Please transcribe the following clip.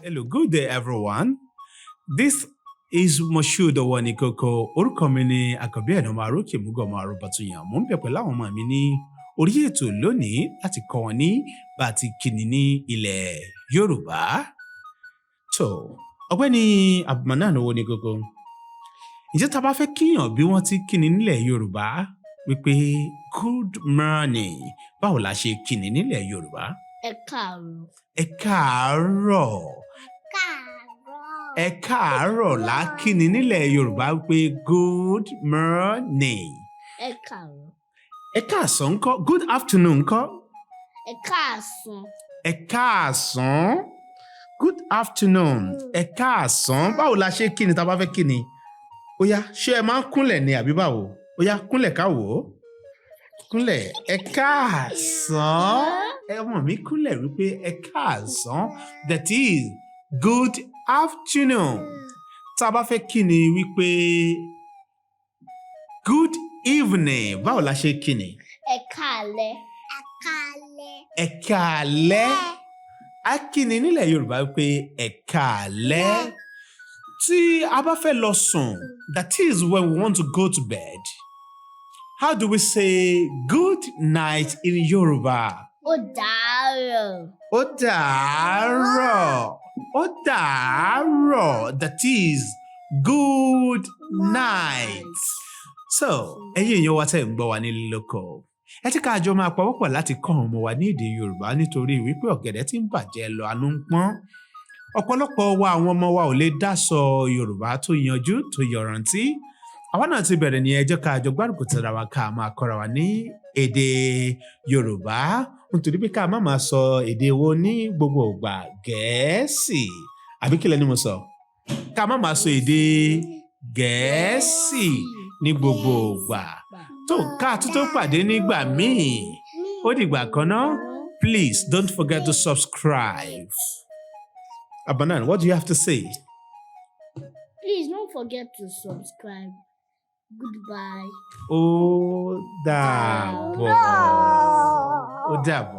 Hello, good day, everyone. This is Moshood Owonikoko. Orúkọ mi ni àkọ́bí ẹ̀dọ́mọ arókè múgọ̀mọ àròbọ̀túnyàn. Mo ń bẹ̀ pẹ̀lú àwọn ọmọ mi ní orí ètò lónìí láti kọ́ wọn ní bá a ti kíni ní ilẹ̀ Yorùbá. So, ọ̀gbẹ́ni Abdulmanan Owonikoko. Ǹjẹ́ tá a bá fẹ́ kíyàn bí wọ́n ti kíni nílẹ̀ Yorùbá wípé good morning, báwo la ṣe kíni nílẹ̀ Yorùbá? Ẹ káàárọ̀. Ẹ káàárọ̀. Ẹ káàárọ̀ la kíni nílẹ̀ Yorùbá wípé good morning. Ẹ káàárọ̀. Ẹ káàsán ńkọ́? Good afternoon ńkọ́? Ẹ káàsán. Ẹ káàsán. Good afternoon. Ẹ káàsán. Báwo la ṣe kíni tá a bá fẹ́ kíni? Ó yá, ṣé ẹ máa ń kúnlẹ̀ ni àbí báwo? Ó yá, kúnlẹ̀ ká wò ó. Kúnlẹ̀. Ẹ káàsán. Ọmọ mi kúnlẹ̀ wípé ẹ káàsán. That is good afternoon. Tá a bá fẹ́ kíni wípé good evening. Báwo la ṣe kíni? Ẹ káalẹ́. Ẹ káalẹ́. Ẹ káalẹ́. A kíni nílẹ̀ Yorùbá wípé ẹ káalẹ́. Tí a bá fẹ́ lọ sùn, that is when we want to go to bed. How do we say good night in Yoruba? Ó dàárọ̀. Ó dàárọ̀. Ó dàárọ̀. That is good night. So, ẹ̀yin èèyàn wa tẹ́ ń gbọ́ wa ní lóko. Ẹ tí ká jọ máa pawọ́pọ̀ láti kọ́ àwọn ọmọ wa ní èdè Yorùbá nítorí wípé ọ̀gẹ̀dẹ̀ tí ń bàjẹ́ lọ àánú ń pọ́n. Ọ̀pọ̀lọpọ̀ wa àwọn ọmọ wa ò lè dá sọ Yorùbá tó yanjú tó yọ̀rántí. Àwa náà ti bẹ̀rẹ̀ ní ẹ jẹ́ ká jọ gbárùkù tira wa ká máa kọ́ra wa ní èdè Yorùbá nítorí pé ká má máa sọ èdè wo ní gbogbo ìgbà Gẹ̀ẹ́sì àbí kílẹ̀ ni mo sọ? Ká má máa sọ èdè Gẹ̀ẹ́sì ní gbogbo ìgbà. Tó ká tó pàdé nígbà míì. Ó dìgbà kan náà. Please don't forget to subscribe. Abanan, what do you have to say? Please don't forget to subscribe. Goodbye. Ó dàbọ̀. Ó dàbọ̀.